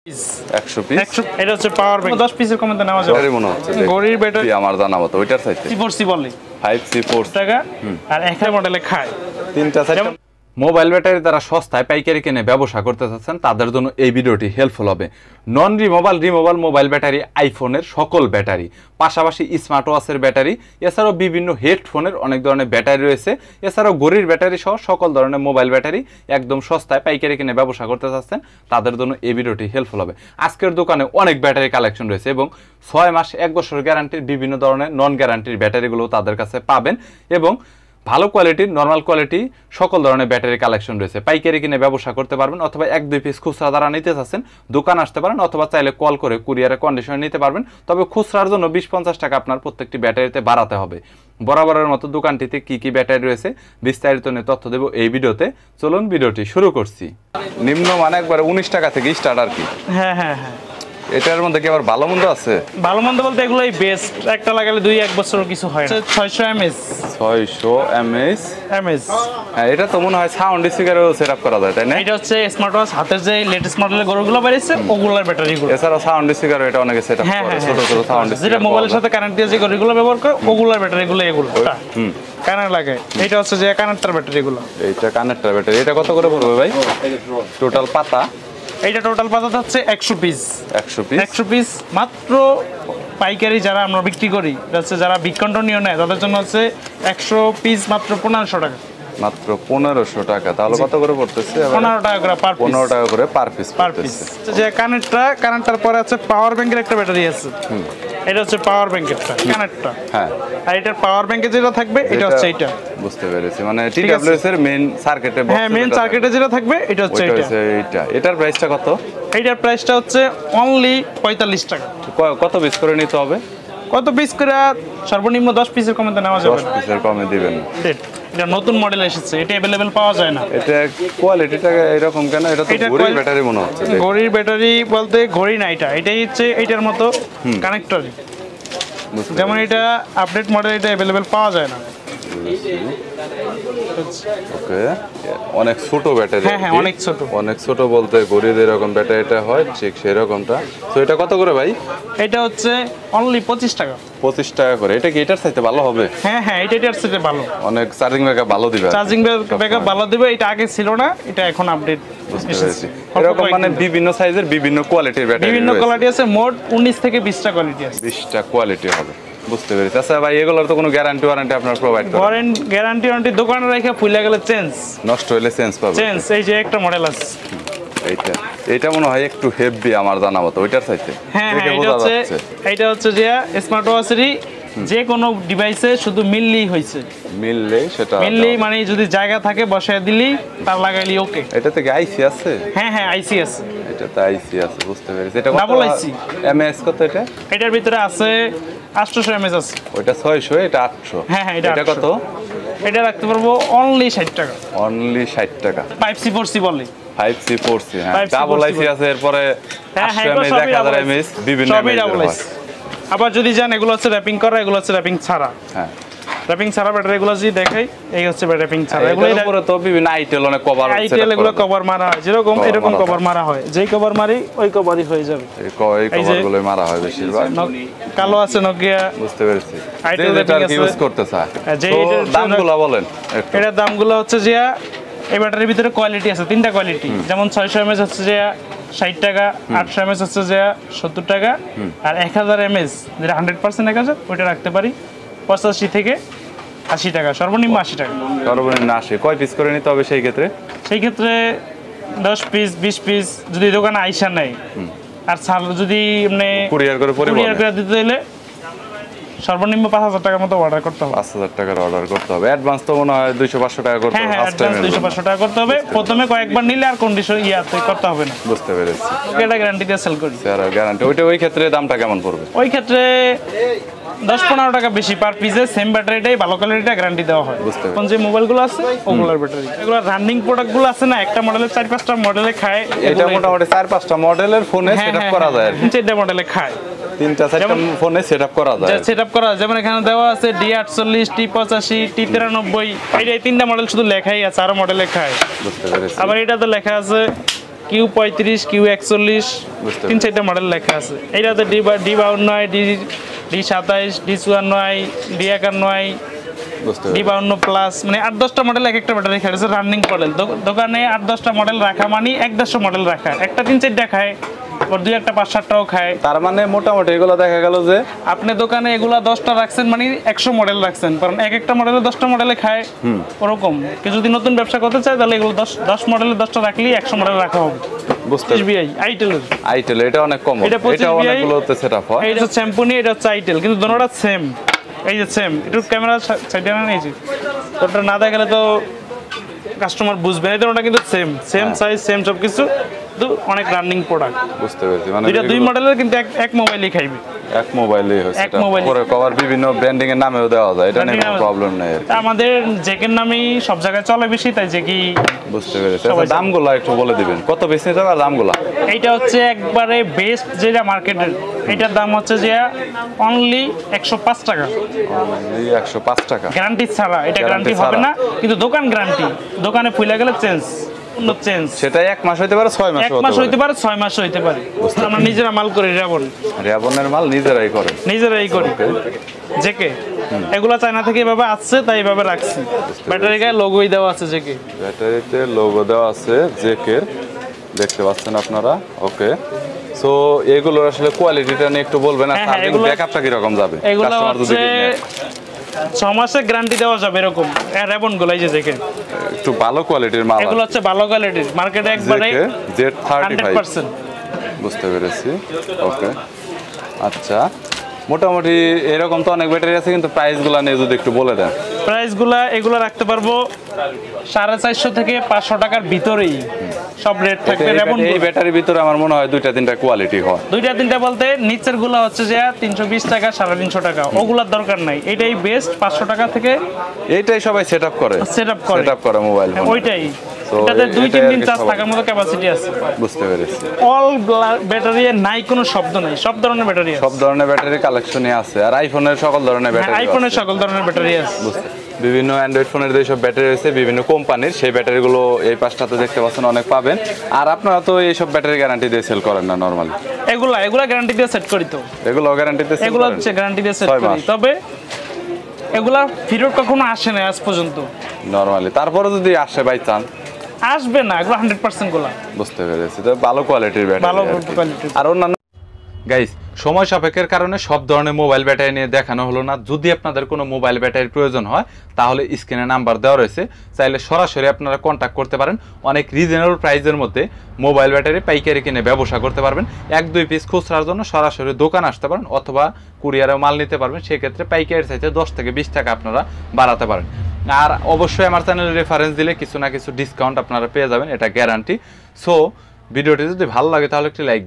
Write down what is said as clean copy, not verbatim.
100 piece এটা হচ্ছে power bank 10 পিসের কমে নেওয়া যাবে মনে হচ্ছে ঘড়ির ব্যাটারি আমার জানা মতো ওইটার চাইতে C4C বলে 5C4 টাকা আর একটা মডেলে খায় তিনটা চারটা মোবাইল ব্যাটারি তারা সস্তায় পাইকারি কিনে ব্যবসা করতে চাচ্ছেন তাদের জন্য এই ভিডিওটি হেল্পফুল হবে। নন রিমুভাল মোবাইল ব্যাটারি, আইফোনের সকল ব্যাটারি, পাশাপাশি স্মার্ট ওয়াচের ব্যাটারি, এছাড়াও বিভিন্ন হেডফোনের অনেক ধরনের ব্যাটারি রয়েছে, এছাড়াও ঘড়ির ব্যাটারি সহ সকল ধরনের মোবাইল ব্যাটারি একদম সস্তায় পাইকারি কিনে ব্যবসা করতে চাচ্ছেন তাদের জন্য এই ভিডিওটি হেল্পফুল হবে। আজকের দোকানে অনেক ব্যাটারি কালেকশন রয়েছে এবং 6 মাস 1 বছর গ্যারান্টির বিভিন্ন ধরনের নন গ্যারান্টির ব্যাটারিগুলো তাদের কাছে পাবেন এবং ভালো কোয়ালিটির নর্মাল কোয়ালিটি সকল ধরনের ব্যাটারি কালেকশন রয়েছে। পাইকারি কিনে ব্যবসা করতে পারবেন অথবা 1-2 পিস খুচরা দ্বারা নিতে চাচ্ছেন দোকান আসতে পারেন অথবা চাইলে কল করে কুরিয়ারে কন্ডিশনে নিতে পারবেন। তবে খুচরার জন্য 20-50 টাকা আপনার প্রত্যেকটি ব্যাটারিতে বাড়াতে হবে। বরাবরের মতো দোকানটিতে কি কি ব্যাটারি রয়েছে বিস্তারিত নিয়ে তথ্য দেব এই ভিডিওতে। চলুন ভিডিওটি শুরু করছি। নিম্ন মানে একবার 19 টাকা থেকে স্টার্ট আর কি। হ্যাঁ এটার মধ্যে কি আবার ভালো মন্দ আছে? ভালো মন্দ বলতে এগুলোই বেস্ট, একটা লাগালে 2-1 বছর কিছু হয় না। 600 mAh 600 mAh। হ্যাঁ, এটা তো মনে হয় সাউন্ড স্পিকারও সেটআপ করা যায় তাই না? এটা হচ্ছে স্মার্ট ওয়াচ হাতের যে লেটেস্ট মডেলের গরুগুলো বেরিয়েছে ওগুলোর ব্যাটারিগুলো। এছাড়া সাউন্ড স্পিকার এটা অনেকে সেটআপ করে ছোট ছোট সাউন্ড স্পিকার যেটা মোবাইলের সাথে কানেক্ট দিয়ে যে গরুগুলো ব্যবহার করে ওগুলোর ব্যাটারিগুলো এগুলো কানেক্ট লাগে। এটা হচ্ছে যে কানেক্টর ব্যাটারিগুলো। এইটা কানেক্টর ব্যাটারি। এটা কত করে পড়বে ভাই টোটাল পাতা? এইটা টোটাল পাতা হচ্ছে 100 পিস। 100 পিস মাত্র পাইকারি যারা আমরা বিক্রি করি, এটা হচ্ছে যারা বিকন্টনীয় নেয় তাদের জন্য হচ্ছে 100 পিস মাত্র 1500 টাকা। মাত্র 1500 টাকা। তাহলে কত করে পড়তেছে? 15 টাকা করে পার পিস। 15 টাকা করে পার পিস যে কানেক্টর পরে আছে পাওয়ার ব্যাংকের একটা ব্যাটারি আছে। এটা হচ্ছে পাওয়ার ব্যাংকেরটা কানেক্টর। হ্যাঁ, আর এটার পাওয়ার ব্যাংকে যেটা থাকবে এটা হচ্ছে এটা। বুঝতে পেরেছি, মানে TWS এর মেইন সার্কিটে হ্যাঁ, মেইন সার্কিটে যেটা থাকবে এটা হচ্ছে এটা। এটার প্রাইসটা কত? এইটার প্রাইসটা হচ্ছে অনলি 45 টাকা। কত পিস করে নিতে হবে? কত পিস করে? সর্বনিম্ন 10 পিসের কমে নেওয়া যাবে। 10 পিসের কমে দিবেন। এটা নতুন মডেল এসেছে, এটা अवेलेबल পাওয়া যায় না। এটা কোয়ালিটিটা এরকম কেন? এটা তো ঘড়ির ব্যাটারি মনে হচ্ছে। ঘড়ির ব্যাটারি বলতে ঘড়ি না, এটাই হচ্ছে এটার মতো কানেক্টরই। যেমন এটা আপডেট মডেল, এটা अवेलेबल পাওয়া যায় না। ওকে, অনেক ছোট ব্যাটারি। হ্যাঁ, অনেক ছোট বলতে ঘড়ির এরকম ব্যাটারিটা হয় ঠিক সেরকমটা। তো এটা কত করে ভাই? এটা হচ্ছে অনলি 25 টাকা। 25 টাকা করে। এটা কি এটার চাইতে ভালো হবে? হ্যাঁ, এটার চাইতে ভালো। অনেক চার্জিং ব্যাকআপ ভালো দিবে। ভালো দিবে। এটা আগে ছিল না, এটা এখন আপডেট। বুঝতে পেরেছি। এরকম মানে বিভিন্ন সাইজের বিভিন্ন কোয়ালিটির ব্যাটারি, বিভিন্ন কোয়ালিটি আছে। মোট 19 থেকে 20টা কোয়ালিটি আছে। 20টা কোয়ালিটি হবে। বুঝতে পেরেছি। আচ্ছা ভাই, এগুলোর তো কোনো গ্যারান্টি ওয়ারেন্টি আপনারা প্রোভাইড করেন? গ্যারান্টি দোকানে রেখে ফুলে গেলে চেঞ্জ, নষ্ট হলে চেঞ্জ পাবে। এই যে একটা মডেল আছে এইটা মনে হয় একটু হেভি আমার জানা মতো ওইটার চাইতে। হ্যাঁ, এটা হচ্ছে যে স্মার্ট ওয়াচেরই যে কোনো ডিভাইসে শুধু মিললেই হয়েছে। মিললেই মানে যদি জায়গা থাকে বসায় দিলি তার লাগাইলি ওকে। এটাতে কি আইসি আছে? হ্যাঁ, আইসি আছে। এটাতে আইসি আছে, বুঝতে পেরেছি। এটা ডাবল আইসি। এমএস কত এটা? এটার ভিতরে আছে 800 mAh আছে। ওইটা 600, এটা 800। হ্যাঁ, এটা কত? এটা রাখতে পারবো অনলি 60 টাকা। অনলি 60 টাকা। 5C4C বলে। 5C4C, হ্যাঁ, ডাবল আইসি আছে। এরপরে 800 mAh 1000 mAh বিভিন্ন mAh। আবার যদি জান এগুলো হচ্ছে র্যাপিং করা, এগুলো হচ্ছে র্যাপিং ছাড়া। হ্যাঁ, র্যাপিং ছাড়া ব্যাটারি এগুলো যদি দেখাই, এই হচ্ছে র্যাপিং ছাড়া। এগুলোর উপরে তো বিভিন্ন আইটেল অনেক কভার আছে। আইটেল এগুলো কভার মারা হয়, এরকম কভার মারা হয়। যেই কভার মারি ওই কভারই হয়ে যাবে। এই কভারগুলো মারা হয় বেশিরভাগ। কালো আছে নোকিয়া। বুঝতে পেরেছি। যেটা ইউজ করতে চায়। দামগুলো বলেন। এটার দামগুলো হচ্ছে যে এই ব্যাটারির ভিতরে কোয়ালিটি আছে, 3টা কোয়ালিটি। যেমন 600 mAh হচ্ছে যে 60 টাকা, 800 mAh হচ্ছে যে 70 টাকা, আর 1000 mAh যেটা 100% 1000 ওইটা রাখতে পারি 85 থেকে 80 টাকা, সর্বনিম্ন 80 টাকা। সর্বনিম্ন 80। কয় পিস করে নিতে হবে সেই ক্ষেত্রে? 10 পিস 20 পিস যদি দোকানে আইসা নেয়, আর যদি মানে কুরিয়ার করে দিতে হলে সর্বনিম্ন 5000 টাকার মতো অর্ডার করতে হবে। 5000 টাকার অর্ডার করতে হবে। অ্যাডভান্স তো মনে হয় 200-500 টাকা করতে হবে। ফার্স্ট টাইম 200-500 টাকা করতে হবে। প্রথমে কয়েকবার নিলে আর কন্ডিশন করতে হবে না। বুঝতে পেরেছি। এটা গ্যারান্টি দিয়ে সেল করি। Sir guarantee. ওই ক্ষেত্রে দামটা কেমন পড়বে? ওই ক্ষেত্রে 10-15 টাকা বেশি পার পিসে। সেম ব্যাটারিটাই ভালো কোয়ালিটিটা গ্যারান্টি দেওয়া হয়। কোন যে মোবাইলগুলো আছে ওগুলোর ব্যাটারি, এগুলো রানিং প্রোডাক্টগুলো আছে না, একটা মডেলের 4-5টা মডেলে খায়। এটা মোটামুটি 4-5টা মডেলের ফোনে সেটআপ করা যায়। 3টা মডেলে খায়। 3-4টা ফোনে সেটআপ করা যায়। সেটআপ করা যেমন এখানে দেওয়া আছে D48, T85, T93। এই 3টা মডেল শুধু লেখাই আছে, আরো মডেল লেখা আছে। বুঝতে পেরেছি। আবার এটাতে লেখা আছে Q35 Q41 বুঝতে তিন চারটা মডেল লেখা আছে। এইটাতে D52 D27 D54 D51 বুঝতে পেরেছি। D52 প্লাস, মানে 8-10টা মডেল এক একটা ব্যাটারি খায়, রানিং মডেল। দোকানে 8-10টা মডেল রাখা মানে 1-150 মডেল রাখা, একটা 3-4টা খায়, আবার 2-1টা 5-7টাও খায়। তার মানে মোটামুটি এগুলো দেখা গেল যে আপনি দোকানে এগুলা 10টা রাখছেন মানে 100 মডেল রাখছেন, কারণ এক একটা মডেলে 10টা মডেলে খায়। ওরকম কেউ যদি নতুন ব্যবসা করতে চায় তাহলে এগুলো 10 মডেলে 10টা রাখলেই 100 মডেল রাখা হবে। বুঝতে SBI আইটেলের, আইটেল এটা অনেক কম, এটা 25 এটা অনেকগুলোতে সেটআপ হয়। এইটা হচ্ছে শ্যাম্পুনি, এটা হচ্ছে আইটেল, কিন্তু দুটোটা সেম। এই যে সেম, একটু ক্যামেরা সাইডে না নিয়েছি, তোটা না দেখালে তো কাস্টমার বুঝবে না। এটা কিন্তু সেম সাইজ, সেম সব কিছু, কিন্তু অনেক রানিং প্রোডাক্ট। বুঝতে পেরেছি, মানে দুইটা দুই মডেলের, কিন্তু এক মোবাইলই খাইবে, এক মোবাইলেই হচ্ছে এক এটা। মোবাইলে। পরে কভার বিভিন্ন ব্র্যান্ডিং এর নামেও দেওয়া যায়, এটা নিয়ে কোনো প্রবলেম নাই আর কি। তা আমাদের জেকের নামেই সব জায়গায় চলে বেশি, তাই জেকি। বুঝতে পেরেছি। সবাই আচ্ছা, দামগুলো একটু বলে দিবেন, কত বেশি নিতে হবে আর দামগুলো? এইটা হচ্ছে একবারে বেস্ট যেটা মার্কেটের, এটার দাম হচ্ছে যে অনলি 105 টাকা, এই 105 টাকা গ্যারান্টি ছাড়া। এটা গ্যারান্টি Guarantee হবে ছাড়া। না, কিন্তু দোকান গ্যারান্টি। দোকানে ফুলে গেলে চেঞ্জ, অন্য চেঞ্জ। সেটা 1 মাস হইতে পারে, 6 মাস 1 মাস হইতে পারে, 6 মাস হইতে পারে। আমরা নিজেরা মাল করি, রেবন রেবনের মাল নিজেরাই করে। নিজেরাই করি। জেকে এগুলা চায়না থেকে এভাবে আসছে, তাই এভাবে রাখছি। ব্যাটারি গায়ে লোগোই দেওয়া আছে জেকে। ব্যাটারিতে লোগো দেওয়া আছে জেকের, দেখতে পাচ্ছেন আপনারা। ওকে, সো এগুলোর আসলে কোয়ালিটিটা নিয়ে একটু বলবেন, আর হ্যাঁ, চার্জিং এগুলো- ব্যাকআপটা কি রকম যাবে? এগুলো কাস্টমার যদি হচ্ছে নেয়, 6 মাসের গ্যারান্টি দেওয়া যাবে এরকম। রেবন গুলো এই যে জেকে, একটু ভালো কোয়ালিটির মাল এগুলো হচ্ছে ভালো কোয়ালিটির, মার্কেটে একবারে জেকে Z35। 100%। বুঝতে পেরেছি। ওকে, আচ্ছা, মোটামুটি এরকম তো অনেক ব্যাটারি আছে, কিন্তু প্রাইসগুলো নিয়ে যদি একটু বলে দেন। প্রাইসগুলা এগুলো রাখতে পারবো 450 থেকে 500 টাকার ভিতরেই সব রেট থাকবে। রেবন এই ব্যাটারির ভিতরে আমার মনে হয় 2-3টা কোয়ালিটি হয়। 2-3টা বলতে নিচের গুলা হচ্ছে যে 320 টাকা 350 টাকা, ওগুলার দরকার নাই। এটাই বেস্ট, 500 টাকা থেকে এইটাই সবাই সেটআপ করে, সেটআপ করে। সেটআপ করে মোবাইল ফোন। ওইটাই, So, এটাতে এটাই 2-3 আর দিন কি চার্জ সবাই- থাকার মতো ক্যাপাসিটি আছে। বুঝতে পেরেছি। অল ব্যাটারি নাই কোনো শব্দ নাই, সব ধরনের ব্যাটারি আছে। সব ধরনের ব্যাটারি কালেকশনই আছে, আর আইফোনের সকল ধরনের ব্যাটারি আইফোনের সকল ধরনের ব্যাটারি আছে। বিভিন্ন অ্যান্ড্রয়েড ফোনের যেসব ব্যাটারি রয়েছে বিভিন্ন কোম্পানির, সেই ব্যাটারিগুলো এই পাশটাতে দেখতে পাচ্ছেন অনেক পাবেন। আর আপনারা তো এইসব ব্যাটারি গ্যারান্টি দিয়ে সেল করেন না নরমালি? এগুলা গ্যারান্টি দিয়ে সেট করি তো, এগুলো গ্যারান্টিতে সেল এগুলো করেন? হচ্ছে গ্যারান্টি দিয়ে সেট 6 করি, মাস তবে এগুলা ফেরত কখনো আসে না আজ পর্যন্ত। নরমালি, তারপরে যদি আসে বাই চান্স? আসবে না, এগুলো 100% গুলা বুঝতে পেরেছি, তো ভালো কোয়ালিটির ভালো ব্যাটারি। কোয়ালিটির। আর অন্যান্য গাইস, সময় সাপেক্ষের কারণে সব ধরনের মোবাইল ব্যাটারি নিয়ে দেখানো হলো না। যদি আপনাদের কোনো মোবাইল ব্যাটারির প্রয়োজন হয় তাহলে স্ক্রিনে নাম্বার দেওয়া রয়েছে, চাইলে সরাসরি আপনারা কন্ট্যাক্ট করতে পারেন। অনেক রিজনেবল প্রাইসের মধ্যে মোবাইল ব্যাটারি পাইকারি কিনে ব্যবসা করতে পারবেন। 1-2 পিস খুচরার জন্য সরাসরি দোকান আসতে পারেন, অথবা কুরিয়ারে মাল নিতে পারবেন। সেক্ষেত্রে পাইকারির চাইতে 10 থেকে 20 টাকা আপনারা বাড়াতে পারেন। আর অবশ্যই আমার চ্যানেলে রেফারেন্স দিলে কিছু না কিছু ডিসকাউন্ট আপনারা পেয়ে যাবেন, এটা গ্যারান্টি। সো ভিডিওটি যদি ভালো লাগে তাহলে একটি লাইক